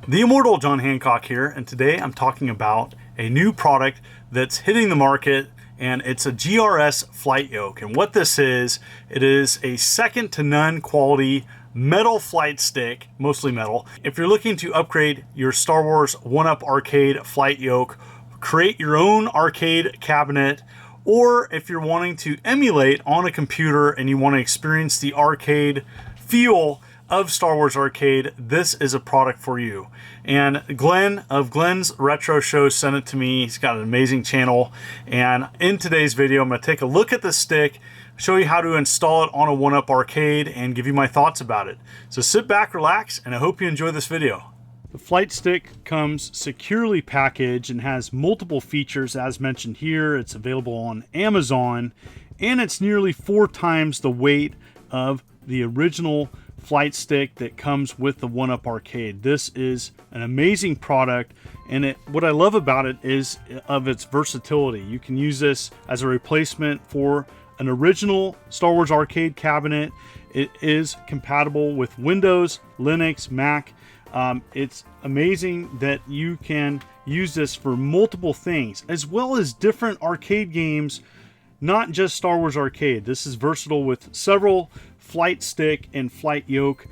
The immortal John Hancock here, and today I'm talking about a new product that's hitting the market, and it's a GRS Flight Yoke. And what this is, it is a second to none quality metal flight stick, mostly metal. If you're looking to upgrade your Star Wars 1-Up Arcade Flight Yoke, create your own arcade cabinet, or if you're wanting to emulate on a computer and you want to experience the arcade feel of Star Wars Arcade, this is a product for you. And Glen of Glen's Retro Show sent it to me. He's got an amazing channel. And in today's video, I'm going to take a look at the stick, show you how to install it on a 1-Up Arcade, and give you my thoughts about it. So sit back, relax, and I hope you enjoy this video. The flight stick comes securely packaged and has multiple features as mentioned here. It's available on Amazon, and it's nearly 4 times the weight of the original flight stick that comes with the 1-Up Arcade. This is an amazing product, and what I love about it is of its versatility. You can use this as a replacement for an original Star Wars Arcade cabinet. It is compatible with Windows, Linux, Mac. It's amazing that you can use this for multiple things, as well as different arcade games, not just Star Wars Arcade. This is versatile with several flight stick and flight yoke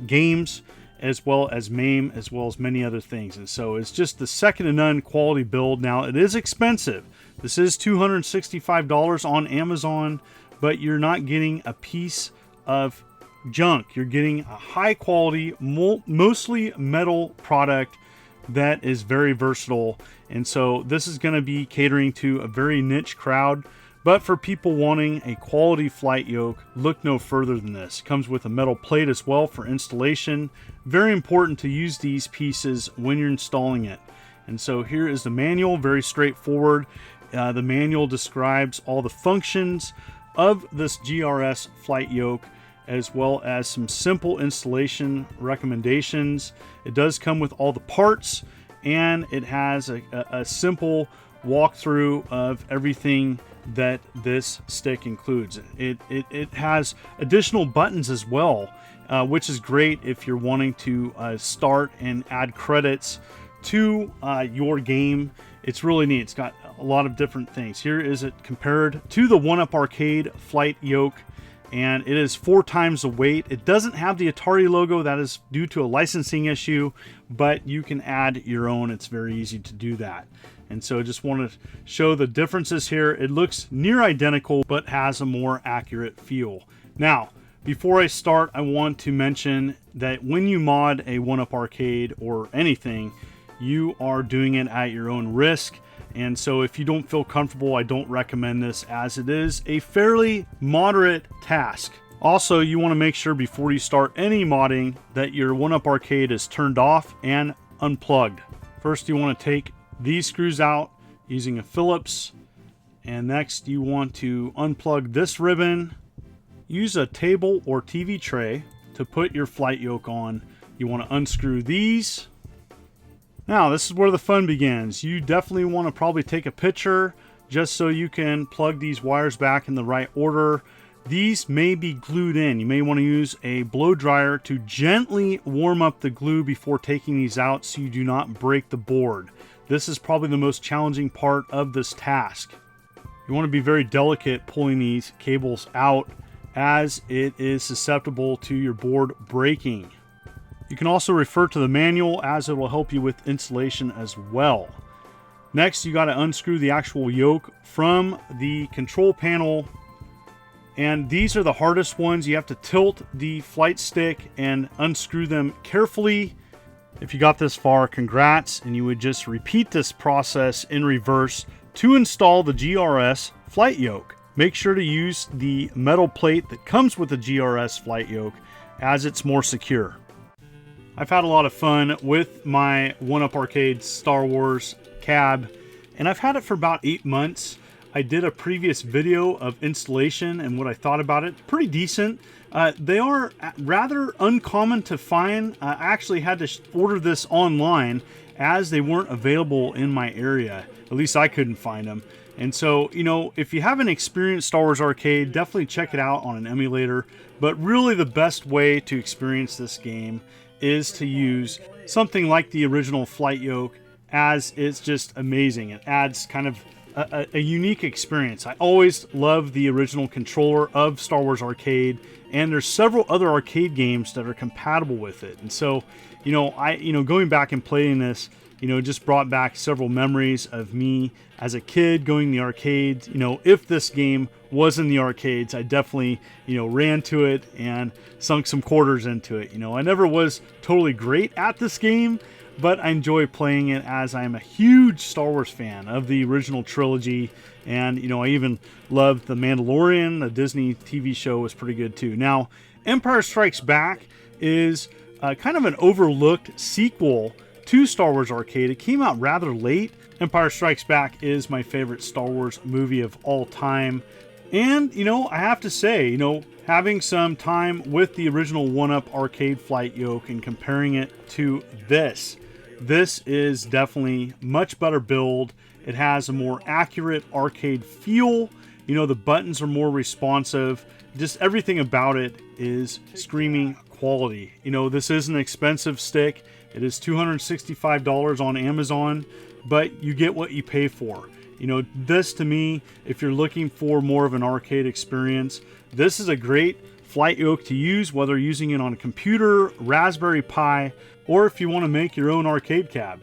games, as well as MAME, as well as many other things. And so it's just the second to none quality build. Now, it is expensive. This is $265 on Amazon, but you're not getting a piece of junk. You're getting a high quality, mostly metal product that is very versatile. And so this is going to be catering to a very niche crowd. But for people wanting a quality flight yoke, look no further than this. It comes with a metal plate as well for installation. Very important to use these pieces when you're installing it. And so here is the manual, very straightforward. The manual describes all the functions of this GRS Flight Yoke, as well as some simple installation recommendations. It does come with all the parts, and it has a simple walkthrough of everything that this stick includes. It has additional buttons as well, which is great if you're wanting to start and add credits to your game. It's really neat. It's got a lot of different things. Here is it compared to the 1-Up Arcade Flight Yoke, and it is 4 times the weight. It doesn't have the Atari logo. That is due to a licensing issue, but you can add your own. It's very easy to do that. And so I just want to show the differences here. It looks near identical, but has a more accurate feel. Now, before I start, I want to mention that when you mod a 1-Up Arcade or anything, you are doing it at your own risk. And so if you don't feel comfortable, I don't recommend this, as it is a fairly moderate task. Also, you want to make sure before you start any modding that your 1-Up Arcade is turned off and unplugged. First, you want to take these screws out using a Phillips, and next you want to unplug this ribbon. Use a table or TV tray to put your flight yoke on. You want to unscrew these. Now, this is where the fun begins. You definitely want to probably take a picture just so you can plug these wires back in the right order. These may be glued in. You may want to use a blow dryer to gently warm up the glue before taking these out so you do not break the board. This is probably the most challenging part of this task. You want to be very delicate pulling these cables out, as it is susceptible to your board breaking. You can also refer to the manual, as it will help you with installation as well. Next, you got to unscrew the actual yoke from the control panel, and these are the hardest ones. You have to tilt the flight stick and unscrew them carefully. If you got this far, congrats, and you would just repeat this process in reverse to install the GRS Flight Yoke. Make sure to use the metal plate that comes with the GRS Flight Yoke, as it's more secure. I've had a lot of fun with my 1-Up Arcade Star Wars cab, and I've had it for about 8 months. I did a previous video of installation and what I thought about it. Pretty decent. They are rather uncommon to find. I actually had to order this online, as they weren't available in my area. At least I couldn't find them. And so, you know, if you haven't experienced Star Wars Arcade, definitely check it out on an emulator. But really the best way to experience this game is to use something like the original Flight Yoke, as it's just amazing. It adds kind of a unique experience. I always love the original controller of Star Wars Arcade, and there's several other arcade games that are compatible with it. And so, going back and playing this, just brought back several memories of me as a kid going to the arcades. If this game was in the arcades, I definitely, ran to it and sunk some quarters into it. I never was totally great at this game, but I enjoy playing it as I'm a huge Star Wars fan of the original trilogy. And, I even loved The Mandalorian. The Disney TV show was pretty good too. Now, Empire Strikes Back is kind of an overlooked sequel to Star Wars Arcade. It came out rather late. Empire Strikes Back is my favorite Star Wars movie of all time. And, I have to say, having some time with the original 1-Up Arcade Flight Yoke and comparing it to this is definitely much better build. It has a more accurate arcade feel. The buttons are more responsive. Just everything about it is screaming quality. This is an expensive stick. It is $265 on Amazon, but you get what you pay for. This to me, if you're looking for more of an arcade experience, this is a great Flight Yoke to use, whether using it on a computer, Raspberry Pi, or if you want to make your own arcade cab.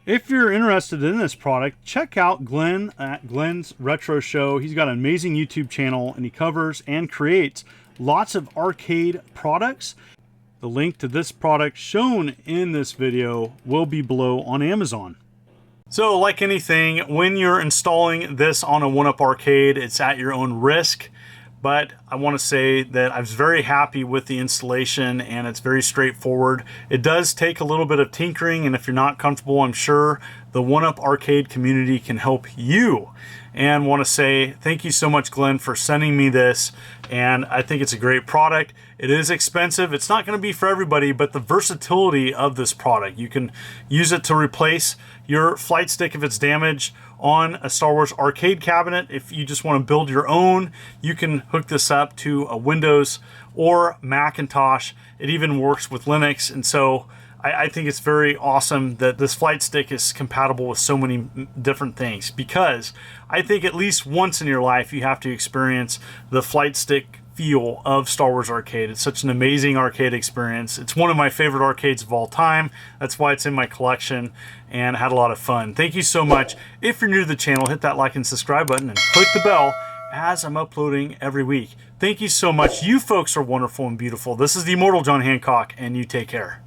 If you're interested in this product, check out Glen at Glen's Retro Show. He's got an amazing YouTube channel, and he covers and creates lots of arcade products. The link to this product shown in this video will be below on Amazon. So like anything, when you're installing this on a 1-Up Arcade, it's at your own risk. But I want to say that I was very happy with the installation, and it's very straightforward. It does take a little bit of tinkering, and if you're not comfortable, I'm sure the 1-Up Arcade community can help you. And want to say thank you so much, Glen, for sending me this. And I think it's a great product. It is expensive. It's not going to be for everybody, but the versatility of this product. You can use it to replace your flight stick if it's damaged on a Star Wars arcade cabinet. If you just want to build your own, you can hook this up to a Windows or Macintosh. It even works with Linux. And so I think it's very awesome that this flight stick is compatible with so many different things, because I think at least once in your life you have to experience the flight stick feel of Star Wars Arcade. It's such an amazing arcade experience. It's one of my favorite arcades of all time. That's why it's in my collection, and I had a lot of fun. Thank you so much. If you're new to the channel, hit that like and subscribe button and click the bell as I'm uploading every week. Thank you so much. You folks are wonderful and beautiful. This is the Immortal John Hancock, and you take care.